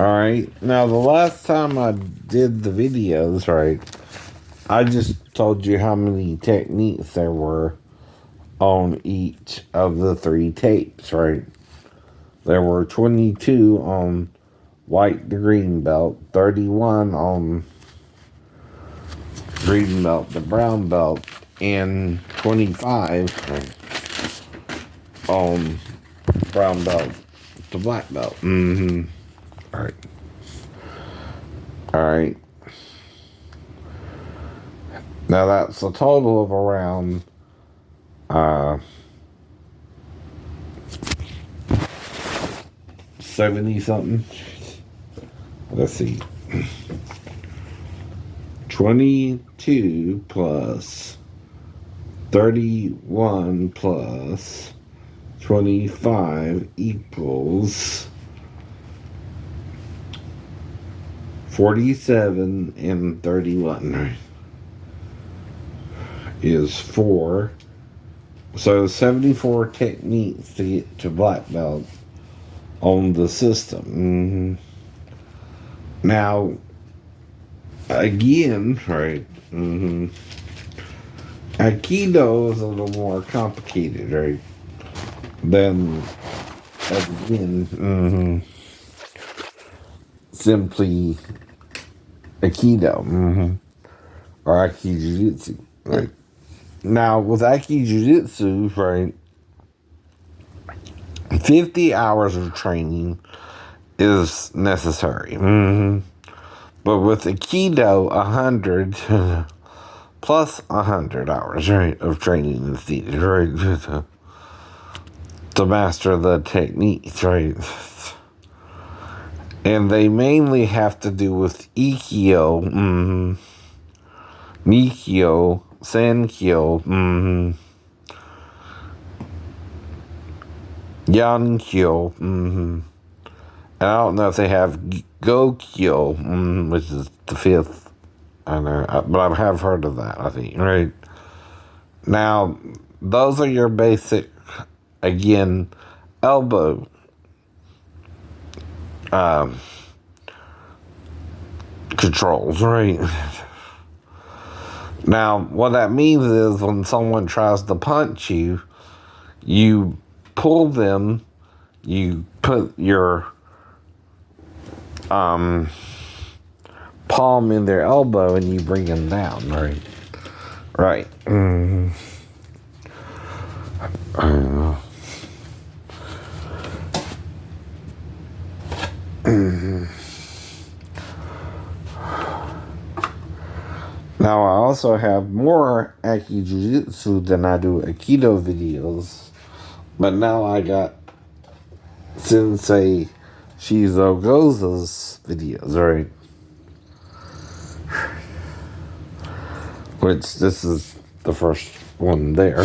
Alright, now the last time I did the videos, right, I just told you how many techniques there were on each of the 3 tapes, right? There were 22 on white to green belt, 31 on green belt to brown belt, and 25 on brown belt to black belt. Alright. Alright. Now that's a total of around 70 something. Let's see. 22 plus 31 plus 25 equals 47, and 31 is 4. So 74 techniques to get to black belt on the system. Now, again, right? Aikido is a little more complicated, right? Than, again, simply Aikido, or Akijujutsu, right? Now, with Akijujutsu, right, 50 hours of training is necessary. But with Aikido, 100 plus 100 hours, right, of training is needed, right, to master the techniques, right? And they mainly have to do with Ikkyo, Nikkyo, Senkyo, Yankyo, and I don't know if they have Gokyo, which is the 5th, I know, but I have heard of that, I think, right? Now, those are your basic, again, elbow controls, right? Now, what that means is when someone tries to punch you, you pull them, you put your palm in their elbow, and you bring them down, right? Right. Now, I also have more Akijujutsu than I do Aikido videos, but now I got Sensei Shizo Goza's videos, right? Which, this is the first one there.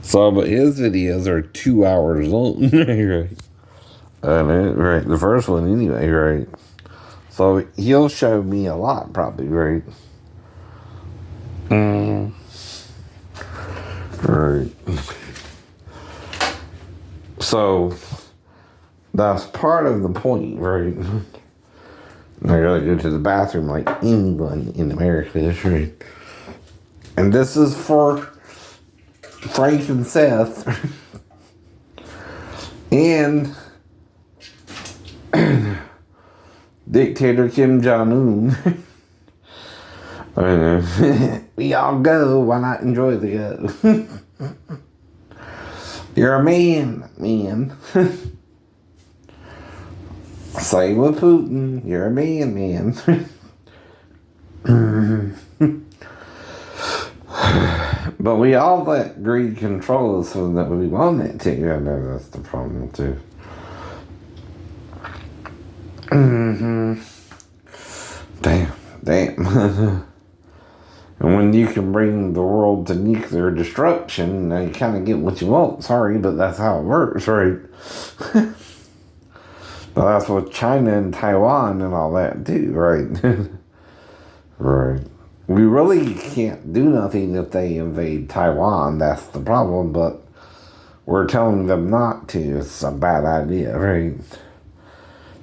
So, but his videos are 2 hours long, right? Right, the first one anyway, right? So he'll show me a lot, probably, right? Right. So that's part of the point, right? I gotta go to the bathroom like anyone in America, right? And this is for Frank and Seth and Dictator Kim Jong-un. We all go, why not enjoy the go? You're a man. Same with Putin, you're a man. But we all let greed control us so that we want it to. I know that's the problem too. Damn. And when you can bring the world to nuclear destruction, you kind of get what you want. Sorry, but that's how it works, right? Well, that's what China and Taiwan and all that do, right? Right. We really can't do nothing if they invade Taiwan. That's the problem, but we're telling them not to. It's a bad idea, right?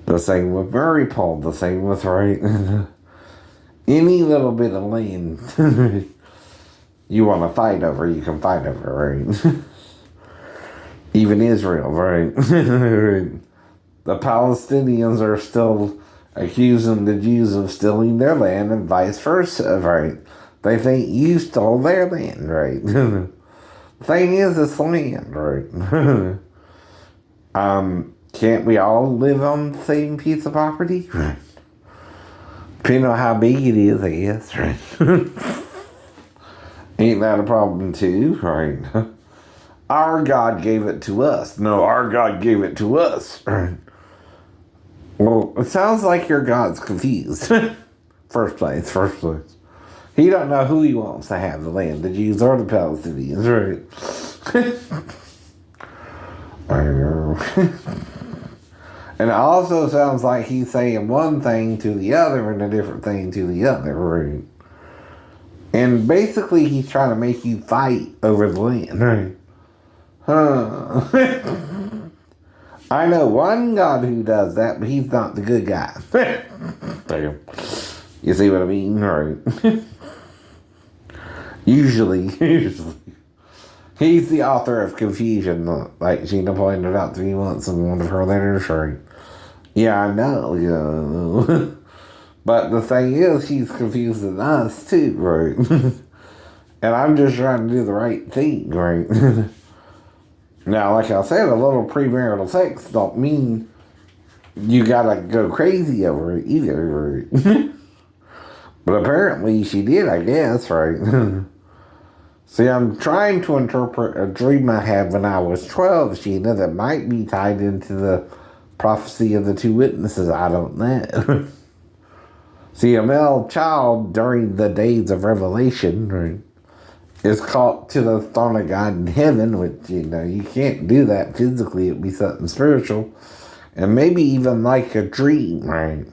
The same with Maripol, the same with, right? Any little bit of land you want to fight over, you can fight over, right? Even Israel, right? The Palestinians are still accusing the Jews of stealing their land and vice versa, right? They think you stole their land, right? The thing is, it's land, right? Can't we all live on the same piece of property? Right. Depending on how big it is, I guess, right? Ain't that a problem too, right? Our God gave it to us. No, our God gave it to us, right? Well, it sounds like your God's confused. First place. He don't know who he wants to have the land, the Jews or the Palestinians, right? I know. And it also sounds like he's saying one thing to the other and a different thing to the other, right? And basically he's trying to make you fight over the land, right? I know one God who does that, but he's not the good guy. Damn. You see what I mean? Right. Usually. He's the author of confusion, like Sheena pointed out 3 months in one of her letters, right? Yeah, I know. But the thing is, he's confusing us too, right? And I'm just trying to do the right thing, right? Now, like I said, a little premarital sex don't mean you gotta go crazy over it either, right? But apparently she did, I guess, right? See, I'm trying to interpret a dream I had when I was 12, Sheena, that might be tied into the prophecy of the 2 witnesses. I don't know. See, a male child during the days of Revelation, right, is caught to the throne of God in heaven, which, you can't do that physically. It'd be something spiritual. And maybe even like a dream, right?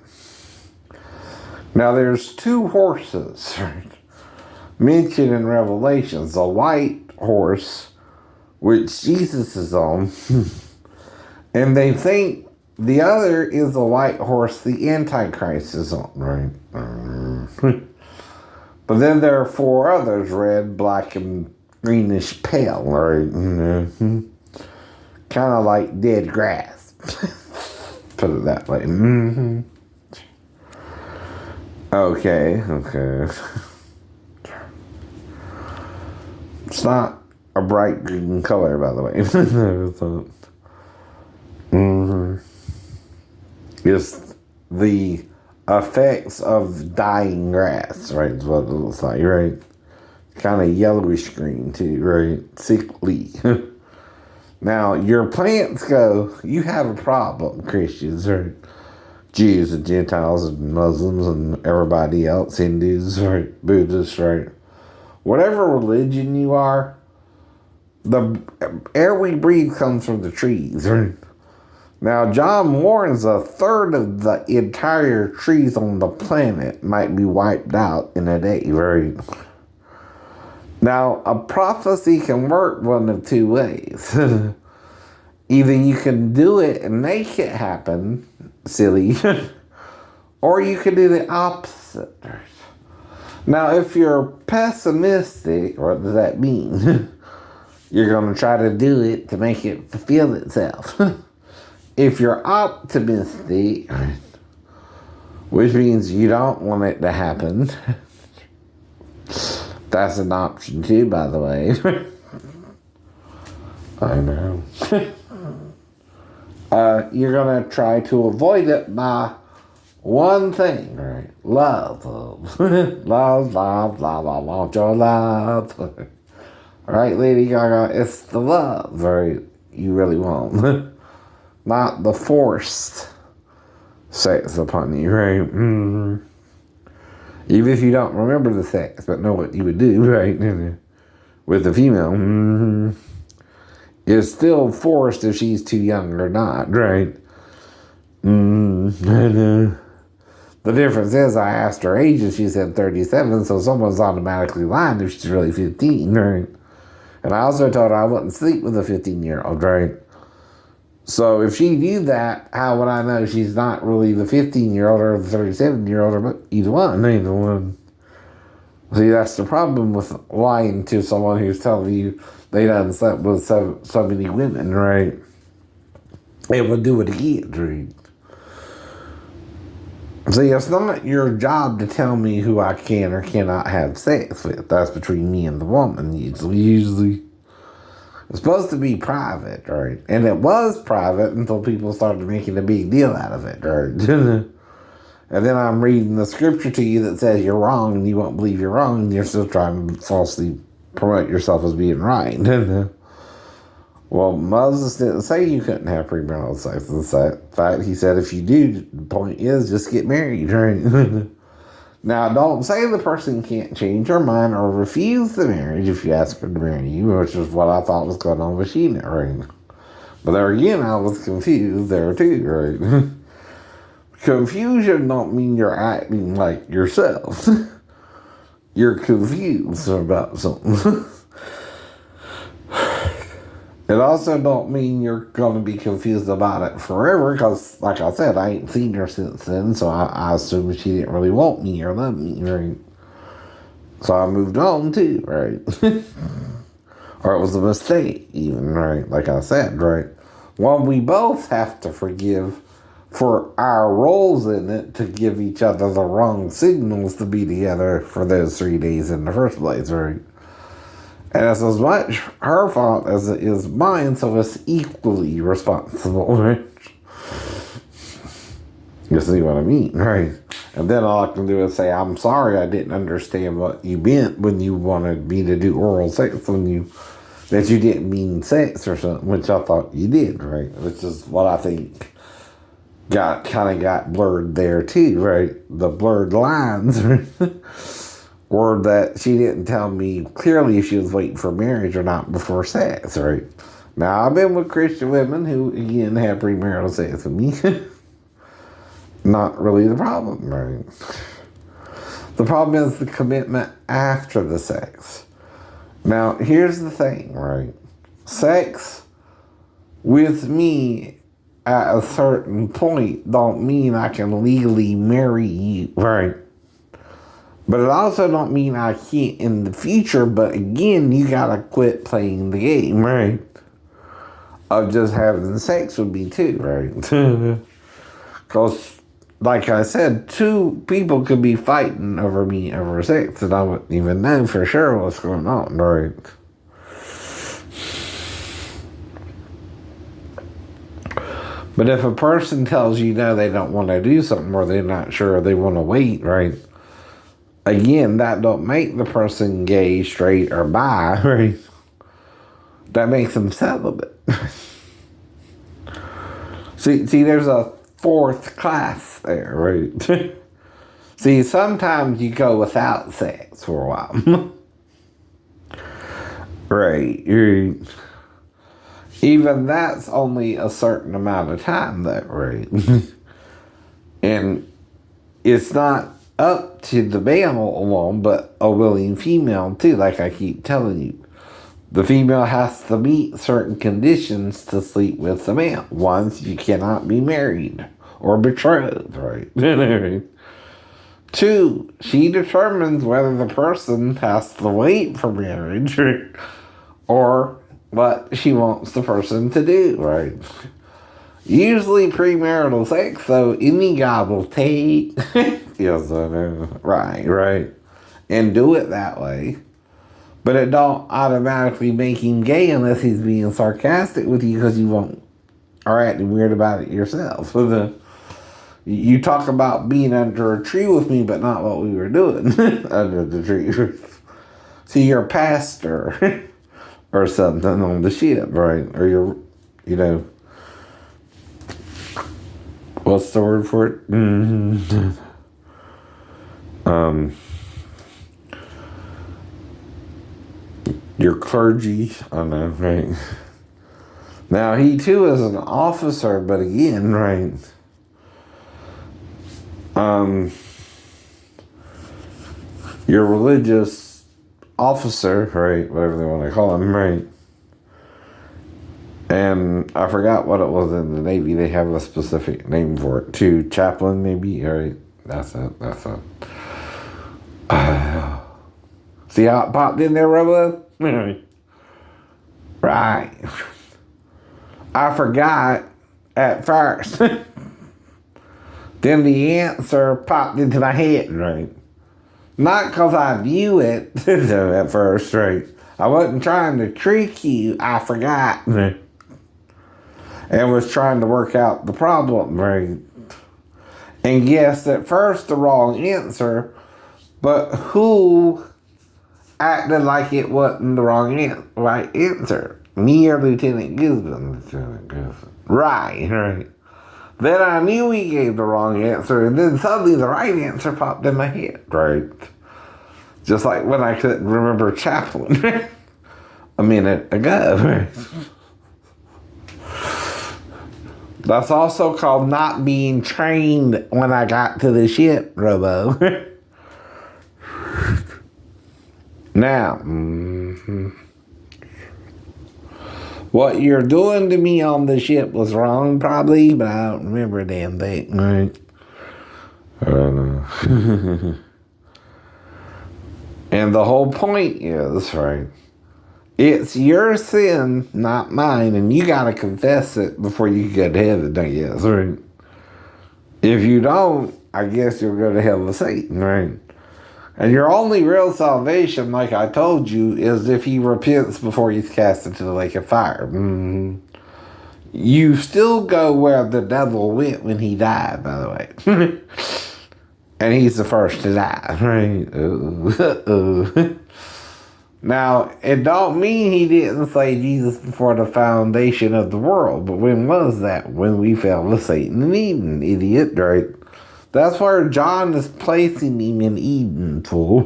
Now, there's 2 horses, right, mentioned in Revelations. A white horse, which Jesus is on, and they think the other is the white horse the Antichrist is on, right? But then there are 4 others, red, black, and greenish pale, right? Kind of like dead grass. Put it that way. Okay. It's not a bright green color, by the way. It's the effects of dying grass, right, is what it looks like, right? Kind of yellowish green, too, right? Sickly. Now, your plants go, you have a problem, Christians, right? Jews and Gentiles and Muslims and everybody else, Hindus, right? Buddhists, right? Whatever religion you are, the air we breathe comes from the trees, right? Now, John warns a third of the entire trees on the planet might be wiped out in a day, right? Now, a prophecy can work one of 2 ways. Either you can do it and make it happen, silly, or you can do the opposite. Now, if you're pessimistic, what does that mean? You're going to try to do it to make it fulfill itself. If you're optimistic, which means you don't want it to happen, that's an option too, by the way. I know. You're going to try to avoid it by one thing, right? Love. Love, want your love. Right, Lady Gaga? It's the love, right? You really want. Not the forced sex upon you, right? Even if you don't remember the sex, but know what you would do, right? With the female, it's still forced if she's too young or not, right? The difference is I asked her age and she said 37, so someone's automatically lying if she's really 15, right? And I also told her I wouldn't sleep with a 15-year-old, right? So if she knew that, how would I know she's not really the 15-year-old or the 37-year-old or either one? See, that's the problem with lying to someone who's telling you they done slept with so many women, right? It will do it again, right? See, it's not your job to tell me who I can or cannot have sex with. That's between me and the woman, usually. It's supposed to be private, right? And it was private until people started making a big deal out of it, right? And then I'm reading the scripture to you that says you're wrong and you won't believe you're wrong and you're still trying to falsely promote yourself as being right. Well, Moses didn't say you couldn't have premarital sex. In fact, he said if you do, the point is just get married, right? Now, don't say the person can't change her mind or refuse the marriage if you ask her to marry you, which is what I thought was going on with Sheena, right? But there again, I was confused there too, right? Confusion don't mean you're acting like yourself. You're confused about something. It also don't mean you're going to be confused about it forever, because, like I said, I ain't seen her since then, so I assumed she didn't really want me or love me, right? So I moved on, too, right? Or it was a mistake, even, right? Like I said, right? Well, we both have to forgive for our roles in it to give each other the wrong signals to be together for those 3 days in the first place, right? And it's as much her fault as it is mine, so it's equally responsible, right? You see what I mean, right? And then all I can do is say, I'm sorry I didn't understand what you meant when you wanted me to do oral sex that you didn't mean sex or something, which I thought you did, right? Which is what I think got blurred there too, right? The blurred lines, right? Or that she didn't tell me clearly if she was waiting for marriage or not before sex, right? Now, I've been with Christian women who, again, have premarital sex with me. Not really the problem, right? The problem is the commitment after the sex. Now, here's the thing, right? Sex with me at a certain point don't mean I can legally marry you, right? But it also don't mean I can't in the future, but again, you gotta quit playing the game, right? Of just having sex with me too, right? Because, like I said, two people could be fighting over me over sex, and I wouldn't even know for sure what's going on, right? But if a person tells you no, they don't want to do something, or they're not sure, or they want to wait, right? Again, that don't make the person gay, straight, or bi, right? That makes them celibate. See, there's a fourth class there, right? See, sometimes you go without sex for a while. Right. Even that's only a certain amount of time, though, right? And it's not up to the male alone, but a willing female too, like I keep telling you. The female has to meet certain conditions to sleep with the male. One, you cannot be married or betrothed, right? Two, she determines whether the person has to wait for marriage or what she wants the person to do, right? Usually premarital sex, though, any guy will take. Yes, I know. Right. And do it that way. But it don't automatically make him gay unless he's being sarcastic with you because you won't are acting weird about it yourself. You talk about being under a tree with me, but not what we were doing under the tree. See, you're a pastor or something on the ship, right? Or you're, what's the word for it? Your clergy, I know, right? Now, he too is an officer, but again, right? Your religious officer, right? Whatever they want to call him, right? And I forgot what it was in the Navy. They have a specific name for it too. Chaplain, maybe, right? That's it. See how it popped in there, Robo? Right. I forgot at first. Then the answer popped into my head, right? Not because I knew it at first, right? I wasn't trying to trick you. I forgot. And was trying to work out the problem, right? And guessed at first the wrong answer, but who acted like it wasn't the right answer? Me or Lieutenant Gisborne? Right. Then I knew he gave the wrong answer, and then suddenly the right answer popped in my head, right? Just like when I couldn't remember chaplain a minute ago, right? That's also called not being trained when I got to the ship, Robo. Now, what you're doing to me on the ship was wrong, probably, but I don't remember a damn thing, right? I don't know. And the whole point is, right, it's your sin, not mine, and you gotta confess it before you can go to heaven, I guess, right? If you don't, I guess you'll go to hell with Satan, right? And your only real salvation, like I told you, is if he repents before he's cast into the lake of fire. You still go where the devil went when he died, by the way. And he's the first to die, right? Now, it don't mean he didn't say Jesus before the foundation of the world, but when was that? When we fell with Satan and Eden, idiot, right? That's where John is placing him in Eden, fool.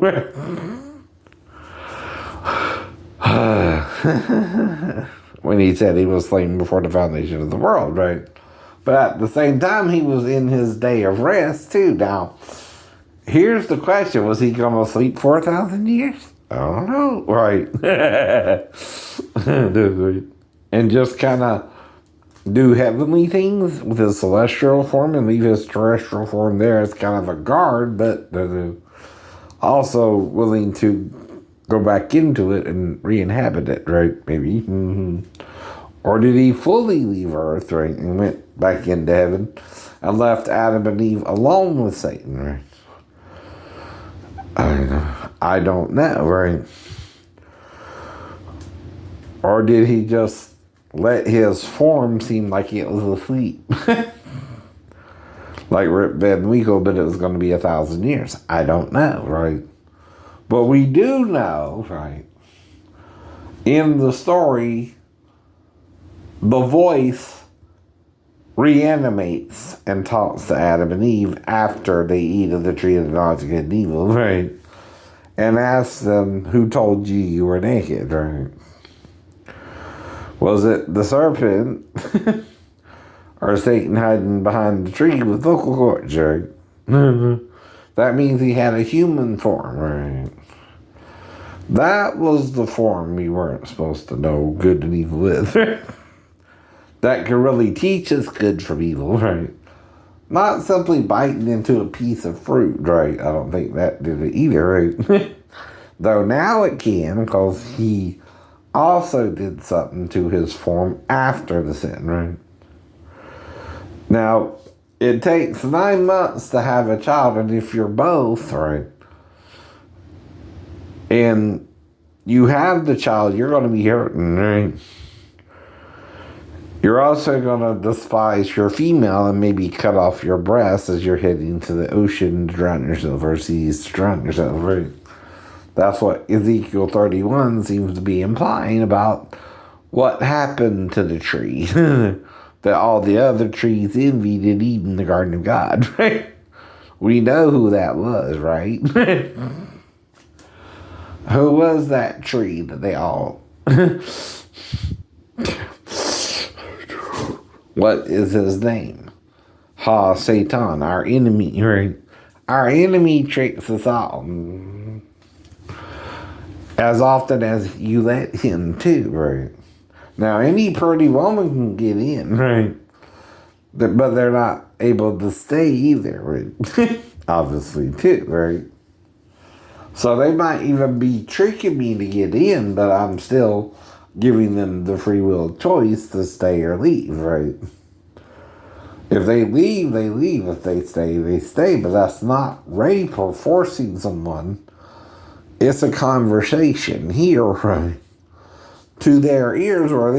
When he said he was slain before the foundation of the world, right? But at the same time, he was in his day of rest, too. Now, here's the question. Was he going to sleep 4,000 years? I don't know, right? And just kind of do heavenly things with his celestial form and leave his terrestrial form there as kind of a guard, but also willing to go back into it and re-inhabit it, right? Maybe. Or did he fully leave Earth, right, and went back into heaven and left Adam and Eve alone with Satan, right? I don't know, right? Or did he just let his form seem like it was asleep? Like Rip Van Winkle, but it was going to be 1,000 years. I don't know, right? But we do know, right? In the story, the voice reanimates and talks to Adam and Eve after they eat of the tree of the knowledge of good and evil, right? And asks them, who told you you were naked, right? Was it the serpent or Satan hiding behind the tree with vocal cords, right? That means he had a human form, right? That was the form we weren't supposed to know good and evil with. That could really teach us good from evil, right? Not simply biting into a piece of fruit, right? I don't think that did it either, right? Though now it can, because he also did something to his form after the sin, right? Now, it takes 9 months to have a child, and if you're both, right, and you have the child, you're going to be hurting, right? You're also going to despise your female and maybe cut off your breasts as you're heading to the ocean to drown yourself, or seas to drown yourself, right? That's what Ezekiel 31 seems to be implying about what happened to the tree that all the other trees envied and eaten in the Garden of God, right? We know who that was, right? Who was that tree that they all... What is his name? Ha, Satan, our enemy, right? Our enemy tricks us all. As often as you let him, too, right? Now, any pretty woman can get in, right? But they're not able to stay either, right? Obviously, too, right? So they might even be tricking me to get in, but I'm still giving them the free will choice to stay or leave, right? If they leave, they leave. If they stay, they stay. But that's not rape or forcing someone. It's a conversation here, right? To their ears, where they